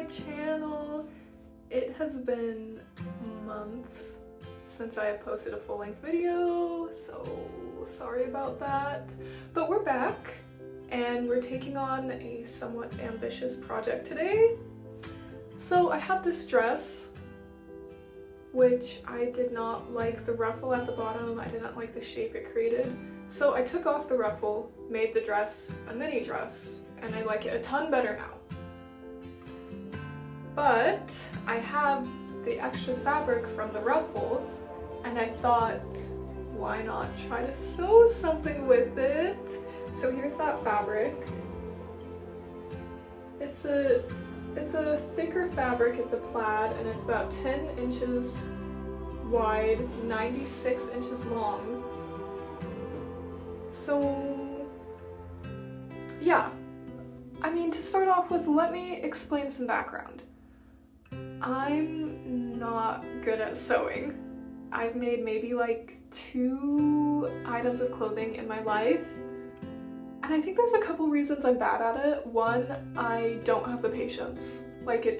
my channel. It has been months since I have posted a full-length video, so sorry about that. But we're back, and we're taking on a somewhat ambitious project today. So I have this dress, which I did not like the ruffle at the bottom. I did not like the shape it created. So I took off the ruffle, made the dress a mini dress, and I like it a ton better now. But I have the extra fabric from the ruffle, and I thought, why not try to sew something with it? So here's that fabric. It's a thicker fabric, it's a plaid, and it's about 10 inches wide, 96 inches long. So yeah, I mean, to start off with, let me explain some background. I'm not good at sewing. I've made maybe like 2 items of clothing in my life, and I think there's a couple reasons I'm bad at it. One, I don't have the patience. Like, I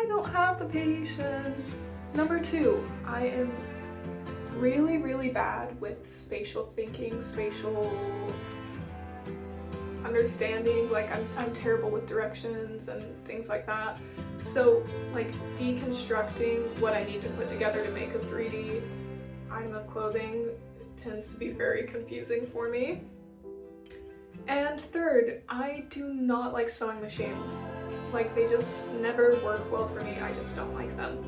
don't have the patience. Number 2, I am really bad with spatial thinking, spatial understanding. Like, I'm terrible with directions and things like that. So like deconstructing what I need to put together to make a 3D item of clothing tends to be very confusing for me. And third, I do not like sewing machines. Like, they just never work well for me. I just don't like them.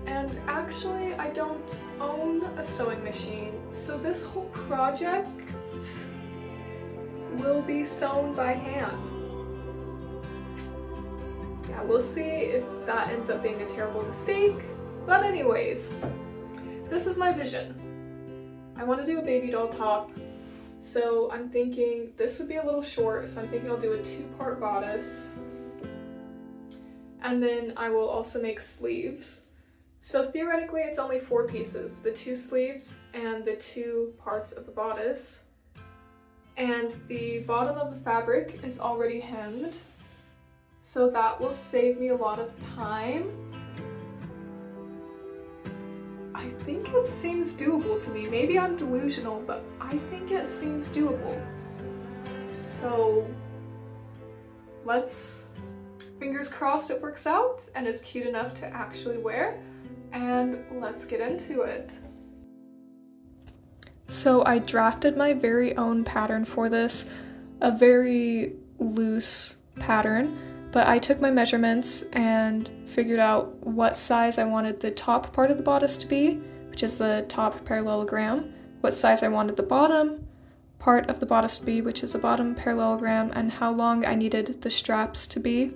And actually, I don't own a sewing machine, so this whole project will be sewn by hand. Yeah, we'll see if that ends up being a terrible mistake. But anyways, this is my vision. I want to do a baby doll top, so I'm thinking this would be a little short, so I'm thinking I'll do a 2-part bodice. And then I will also make sleeves. So theoretically it's only 4 pieces, the 2 sleeves and the 2 parts of the bodice. And the bottom of the fabric is already hemmed, so that will save me a lot of time. I think it seems doable to me. Maybe I'm delusional, but I think it seems doable. So fingers crossed it works out and is cute enough to actually wear, and let's get into it. So I drafted my very own pattern for this, a very loose pattern, but I took my measurements and figured out what size I wanted the top part of the bodice to be, which is the top parallelogram, what size I wanted the bottom part of the bodice to be, which is the bottom parallelogram, and how long I needed the straps to be,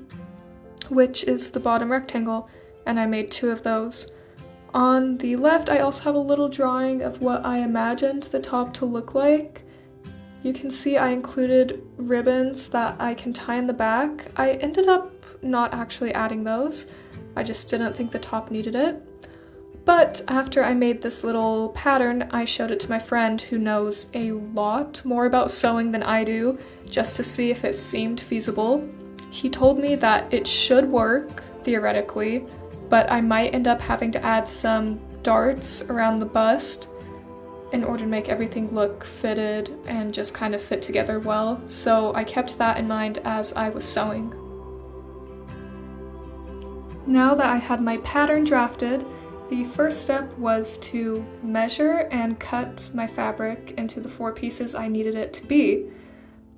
which is the bottom rectangle, and I made 2 of those. On the left, I also have a little drawing of what I imagined the top to look like. You can see I included ribbons that I can tie in the back. I ended up not actually adding those. I just didn't think the top needed it. But after I made this little pattern, I showed it to my friend who knows a lot more about sewing than I do, just to see if it seemed feasible. He told me that it should work, theoretically, but I might end up having to add some darts around the bust in order to make everything look fitted and just kind of fit together well. So I kept that in mind as I was sewing. Now that I had my pattern drafted, the first step was to measure and cut my fabric into the 4 pieces I needed it to be.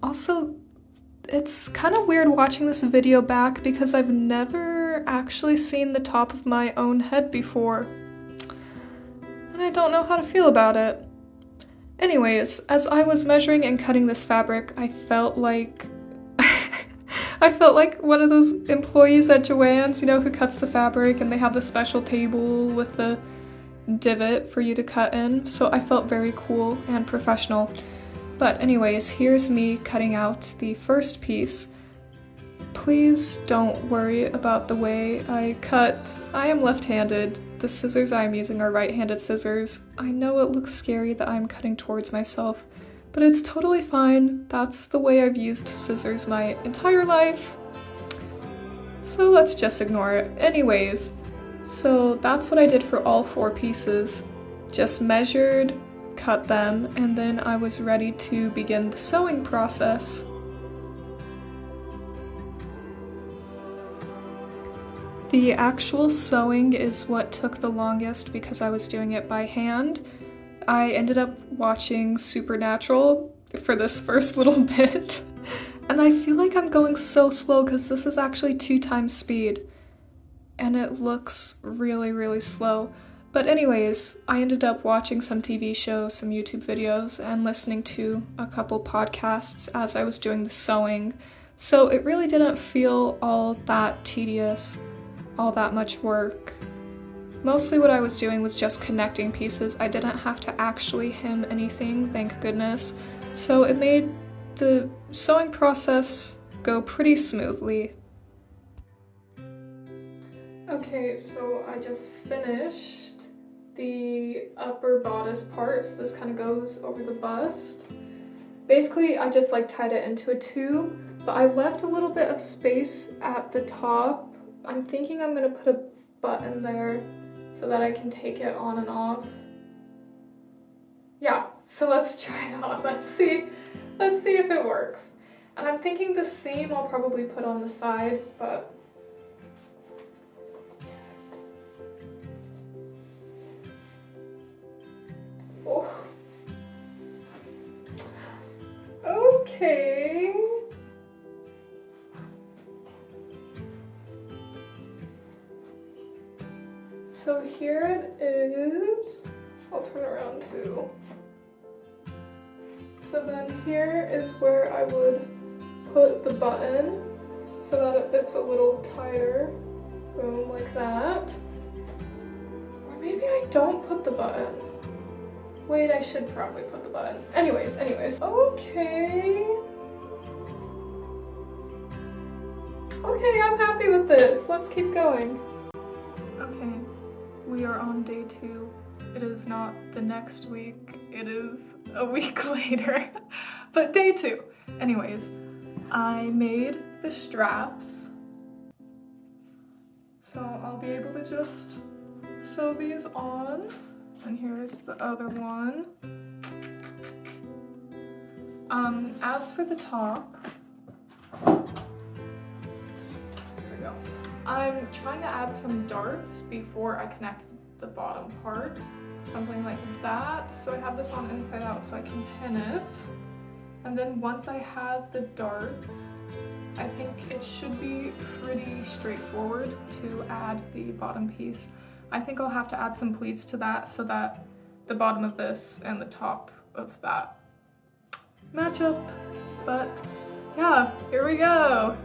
Also, it's kind of weird watching this video back because I've never actually seen the top of my own head before, and I don't know how to feel about it. Anyways, as I was measuring and cutting this fabric, I felt like one of those employees at Joann's, you know, who cuts the fabric and they have the special table with the divot for you to cut in, so I felt very cool and professional. But anyways, here's me cutting out the first piece. Please don't worry about the way I cut. I am left-handed. The scissors I'm using are right-handed scissors. I know it looks scary that I'm cutting towards myself, but it's totally fine. That's the way I've used scissors my entire life. So let's just ignore it. Anyways, so that's what I did for all 4 pieces. Just measured, cut them, and then I was ready to begin the sewing process. The actual sewing is what took the longest because I was doing it by hand. I ended up watching Supernatural for this first little bit, and I feel like I'm going so slow because this is actually 2 times speed, and it looks really, really slow. But anyways, I ended up watching some TV shows, some YouTube videos, and listening to a couple podcasts as I was doing the sewing, so it really didn't feel all that tedious, all that much work. Mostly what I was doing was just connecting pieces. I didn't have to actually hem anything, thank goodness, so it made the sewing process go pretty smoothly. Okay, so I just finished the upper bodice part, so this kind of goes over the bust. Basically, I just tied it into a tube, but I left a little bit of space at the top. I'm thinking I'm gonna put a button there so that I can take it on and off. Yeah, so let's try it on. Let's see if it works. And I'm thinking the seam I'll probably put on the side, but oh. Okay. So here it is. I'll turn around too. So then here is where I would put the button so that it fits a little tighter. Boom, like that. Or maybe I don't put the button. Wait, I should probably put the button. Anyways. Okay. Okay, I'm happy with this. Let's keep going. Okay, we are on day 2. It is not the next week, it is a week later, but day 2. Anyways, I made the straps, so I'll be able to just sew these on, and here's the other one. As for the top, there we go. I'm trying to add some darts before I connect the bottom part, something like that. So I have this on inside out so I can pin it. And then once I have the darts, I think it should be pretty straightforward to add the bottom piece. I think I'll have to add some pleats to that so that the bottom of this and the top of that match up. But yeah, here we go.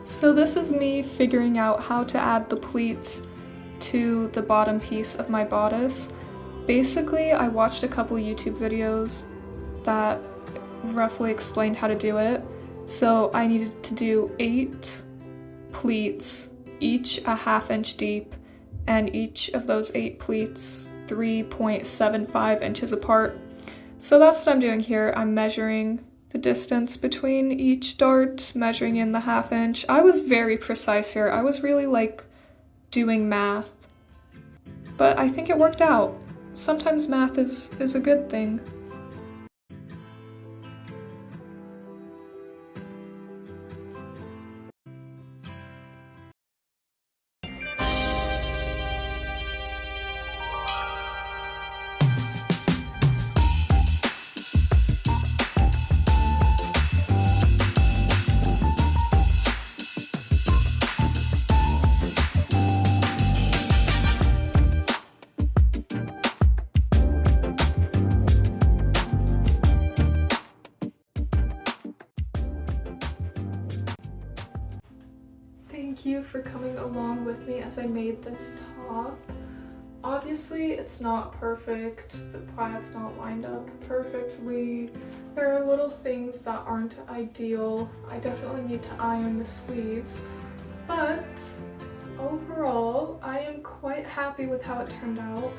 So this is me figuring out how to add the pleats to the bottom piece of my bodice. Basically, I watched a couple YouTube videos that roughly explained how to do it. So I needed to do 8 pleats, each a 1/2 inch deep, and each of those 8 pleats 3.75 inches apart. So that's what I'm doing here. I'm measuring the distance between each dart, measuring in the 1/2 inch. I was very precise here. I was really doing math, but I think it worked out. Sometimes math is a good thing. Thank you for coming along with me as I made this top. Obviously, it's not perfect. The plaid's not lined up perfectly. There are little things that aren't ideal. I definitely need to iron the sleeves, but overall, I am quite happy with how it turned out.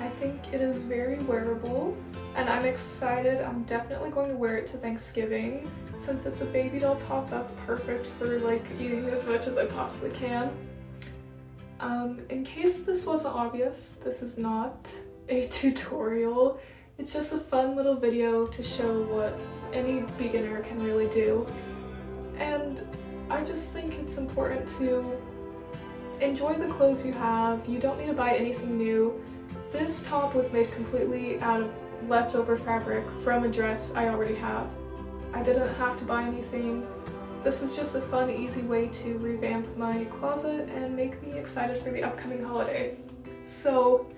I think it is very wearable, and I'm excited. I'm definitely going to wear it to Thanksgiving. Since it's a baby doll top, that's perfect for like eating as much as I possibly can. In case this wasn't obvious, this is not a tutorial. It's just a fun little video to show what any beginner can really do. And I just think it's important to enjoy the clothes you have. You don't need to buy anything new. This top was made completely out of leftover fabric from a dress I already have. I didn't have to buy anything. This was just a fun, easy way to revamp my closet and make me excited for the upcoming holiday. So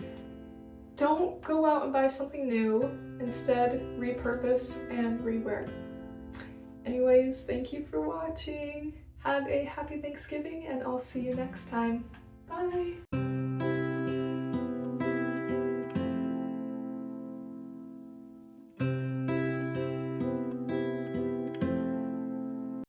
don't go out and buy something new. Instead, repurpose and rewear. Anyways, thank you for watching. Have a happy Thanksgiving, and I'll see you next time. Bye!